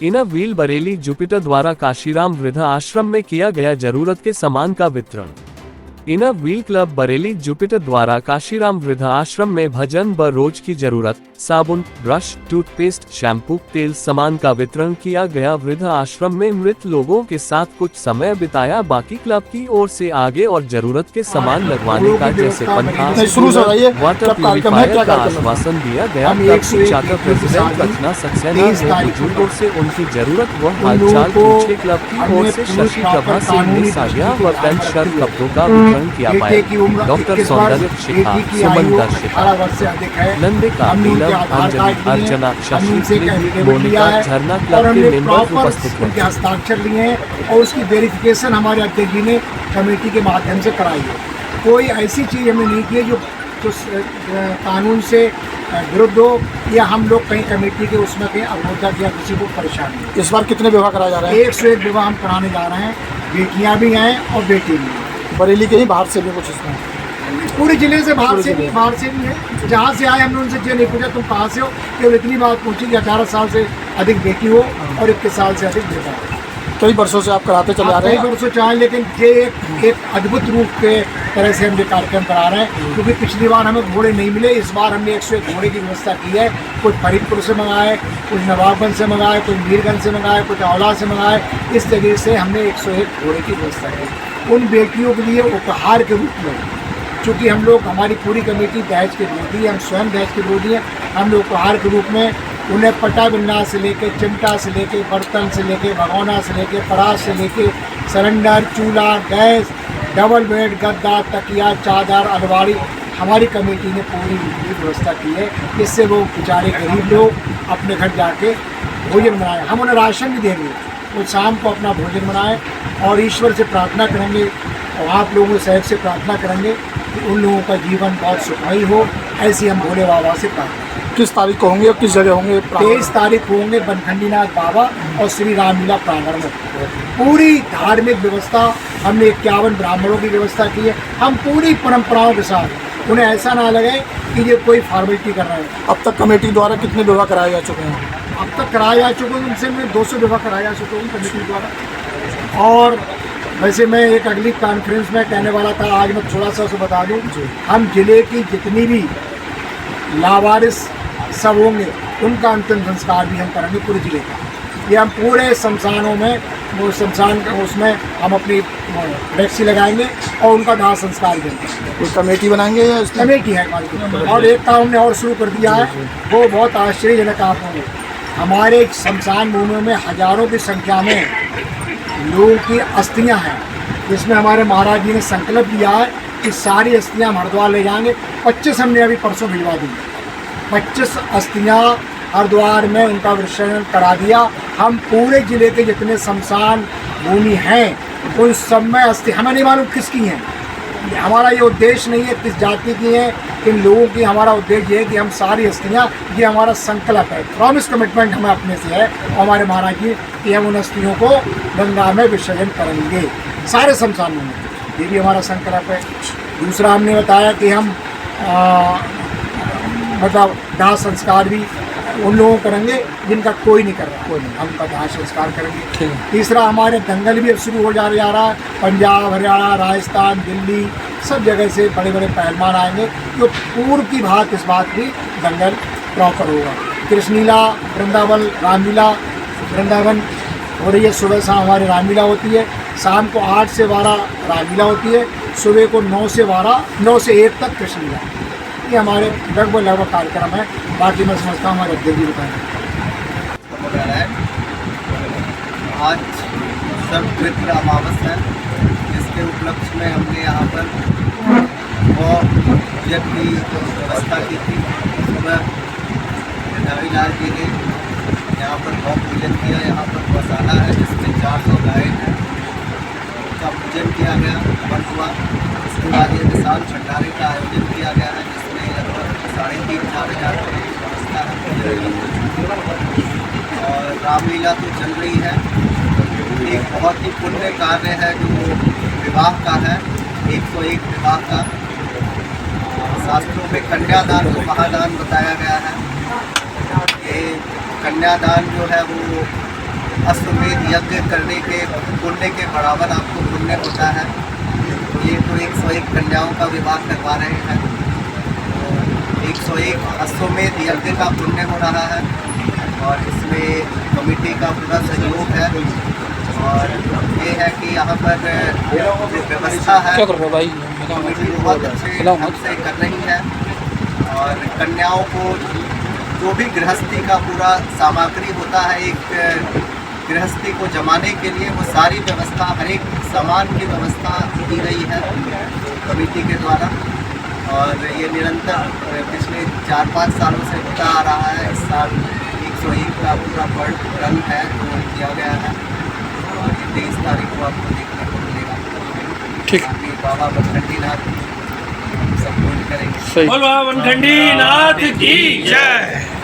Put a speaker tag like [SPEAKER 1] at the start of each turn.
[SPEAKER 1] Inner wheel Bareilly Jupiter द्वारा काशीराम वृद्ध आश्रम में किया गया जरूरत के सामान का वितरण। Inner wheel club Bareilly Jupiter द्वारा काशीराम वृद्ध आश्रम में भजन व रोज की जरूरत साबुन, ब्रश, टूथपेस्ट, शैम्पू, तेल सामान का वितरण किया गया। वृद्ध आश्रम में मृत लोगों के साथ कुछ समय बिताया। बाकी क्लब की ओर से आगे और जरूरत के सामान लगवाने का जैसे पंखा, वाटर प्यूरिफायर का आश्वासन दिया गया। क्लब की चार्टर प्रेसिडेंट रचना सक्सेना ने बुजुर्गों से उनकी जरूरत व हालचाल पूछे। क्लब की ओर से शशि प्रभा सिंह ने साड़ियाँ व पैंट शर्ट कपड़ों का वितरण किया। पाया डॉक्टर सौंदर्य शिखा, सुमन दर्शिका, नंदिका, नीलम, अंजलि, अर्चना, शशि, मोनिका, झरना क्लब के मेंबर उपस्थित
[SPEAKER 2] उनके हस्ताक्षर लिए हैं और उसकी वेरिफिकेशन हमारे अध्यक्ष जी ने कमेटी के माध्यम से कराई है। कोई ऐसी चीज़ हमने नहीं की है जो कानून से विरुद्ध हो या हम लोग कहीं कमेटी के उसमें कहीं अवरोधक या किसी को परेशानी।
[SPEAKER 3] इस बार कितने विवाह कराए जा रहे हैं?
[SPEAKER 2] 101 विवाह हम कराने जा रहे हैं। बेटियाँ भी हैं और बेटी भी हैं।
[SPEAKER 3] बरेली के ही बाहर से भी कुछ इसमें
[SPEAKER 2] पूरे जिले से बाहर से भी है। जहाँ से आए हमने उनसे ये नहीं पूछा तुम कहाँ से हो, केवल इतनी बात पूछी कि 18 साल से अधिक बेटी हो और 21 साल से अधिक बेटा हो।
[SPEAKER 3] कई वर्षों से आप कराते चले आ रहे हैं?
[SPEAKER 2] कई वर्षों चाहे, लेकिन ये एक अद्भुत रूप के तरह से हम ये कार्यक्रम करा रहे हैं, क्योंकि पिछली बार हमें घोड़े नहीं मिले। इस बार हमने 101 घोड़े की व्यवस्था की है। कुछ फरीदपुर से मंगाए, कुछ नवाबगंज से मंगाए, कुछ मीरगंज से मंगाए, कुछ औला से मंगाए। इस जगह से हमने 101 घोड़े की व्यवस्था की उन बेटियों के लिए उपहार के रूप में। चूँकि हम लोग, हमारी पूरी कमेटी दहेज के विरोधी, हम स्वयं दहेज के विरोधी हैं। हम लोग उपहार के रूप में उन्हें पटा बिन्ना से लेके, चिमटा से लेके, बर्तन से लेके, भगोना से लेके, परात से लेके, सिलेंडर, चूल्हा, गैस, डबल बेड, गद्दा, तकिया, चादर, अलमारी हमारी कमेटी ने पूरी व्यवस्था की है। इससे वो बेचारे गरीब लोग अपने घर जाके भोजन बनाएं। हम उन्हें राशन भी देंगे, वो शाम को अपना भोजन बनाएं और ईश्वर से प्रार्थना करेंगे और आप लोगों सहयोग से प्रार्थना करेंगे कि उन लोगों का जीवन बहुत सुखमयी हो। ऐसी हम भोले बाबा से प्रार्थना।
[SPEAKER 3] किस तारीख को होंगे और किस जगह होंगे?
[SPEAKER 2] 23 तारीख को होंगे बनखंडीनाथ बाबा और श्री रामलीला प्रांगण में। पूरी धार्मिक व्यवस्था हमने 51 ब्राह्मणों की व्यवस्था की है। हम पूरी परंपराओं के साथ, उन्हें ऐसा ना लगे कि ये कोई फॉर्मेलिटी कर रहे हैं।
[SPEAKER 3] अब तक कमेटी द्वारा कितने विवाह कराए जा चुके हैं?
[SPEAKER 2] अब तक कराए जा चुके हैं, उनसे मैं 200 विवाह कराए जा चुके हूँ कमेटी द्वारा। और वैसे मैं एक अगली कॉन्फ्रेंस में कहने वाला था, आज मैं थोड़ा सा उसे बता दूँ। हम जिले की जितनी भी लावारिस सब होंगे उनका अंतिम संस्कार भी हम करेंगे पूरे जिले का। ये हम पूरे शमशानों में, वो शमशान उसमें हम अपनी टैक्सी लगाएंगे और उनका दाह संस्कार देंगे।
[SPEAKER 3] कोई कमेटी बनाएंगे या
[SPEAKER 2] कमेटी है हमारी। और एक काम हमने और शुरू कर दिया है, वो बहुत आश्चर्यजनक आप होंगे। हमारे शमशान भूमियों में हजारों की संख्या में लोगों की अस्थियां हैं, जिसमें हमारे महाराज जी ने संकल्प लिया है कि सारी अस्थियां हम हरिद्वार ले जाएंगे। 25 हमने अभी परसों भिजवा दी। 25 अस्थियां हरिद्वार में उनका विसर्जन करा दिया। हम पूरे जिले के जितने शमशान भूमि हैं उन सब में अस्थि, हमें नहीं मालूम किसकी हैं। हमारा ये उद्देश्य नहीं है किस जाति की है, इन लोगों की। हमारा उद्देश्य है कि हम सारी अस्थियां, ये हमारा संकल्प है, प्रॉमिस कमिटमेंट हमें अपने से है और हमारे महाराज जी कि हम उन अस्थियों को गंगा में विसर्जन करेंगे सारे शमशान में। ये भी हमारा संकल्प है। दूसरा हमने बताया कि हम मतलब दाह संस्कार भी उन लोगों को करेंगे जिनका कोई नहीं कर रहा, कोई नहीं, हम उनका दाह संस्कार करेंगे। तीसरा हमारे दंगल भी अब शुरू हो जा रहा है। पंजाब, हरियाणा, राजस्थान, दिल्ली सब जगह से बड़े बड़े पहलवान आएंगे, जो पूर्व की बात इस बात की दंगल प्रॉपर होगा। कृष्णलीला, वृंदावन, रामलीला वृंदावन हो रही है। सुबह शाम हमारी रामलीला होती है, शाम को 8 से 12 रामलीला होती है, सुबह को 9 से 12, 9 से 1 तक कृष्णलीला। ये हमारे लगभग कार्यक्रम है। बाकी मैं समझता हूँ हमारे अध्यक्ष जी बताएंगे।
[SPEAKER 4] आज सर्वपितृ अमावस्या है, जिसके उपलक्ष्य में हमने यहाँ पर वो यज्ञ की व्यवस्था की थी। सुबह रविलाल जी ने यहाँ पर गौ पूजन किया। यहाँ पर गौशाला है जिसमें 400 गाय हैं, उनका पूजन किया गया, हवन हुआ। इसके बाद ये विशाल भंडारे का आयोजन किया गया है, जिसमें लगभग 3,500 व्यवस्था है। और रामलीला तो चल रही है। एक बहुत ही पुण्य कार्य है जो विवाह का है, 101 विवाह का। शास्त्रों में कन्यादान को महादान बताया गया है। ये कन्यादान जो है वो अश्वमेध यज्ञ करने के पुण्य के बराबर आपको पुण्य होता है। ये तो 101 कन्याओं का विवाह करवा रहे हैं, तो 101 अश्वमेध यज्ञ का पुण्य हो रहा है और इसमें कमेटी का पूरा सहयोग है। और ये है कि यहाँ पर जो व्यवस्था है कमेटी बहुत अच्छे ढंग से कर रही है और कन्याओं को जो भी गृहस्थी का पूरा सामग्री होता है, एक गृहस्थी को जमाने के लिए वो सारी व्यवस्था, हर एक सामान की व्यवस्था की गई है कमेटी के द्वारा। और ये निरंतर पिछले 4-5 सालों से होता आ रहा है। इस साल 101 का पूरा पर्व रंग है तो किया गया है और 23 तारीख को आपको देखने को मिलेगा।
[SPEAKER 3] ठीक।
[SPEAKER 4] बाबा बनखंडी नाथ सबको करेंगे।
[SPEAKER 5] बोल बाबा बनखंडी नाथ की जय।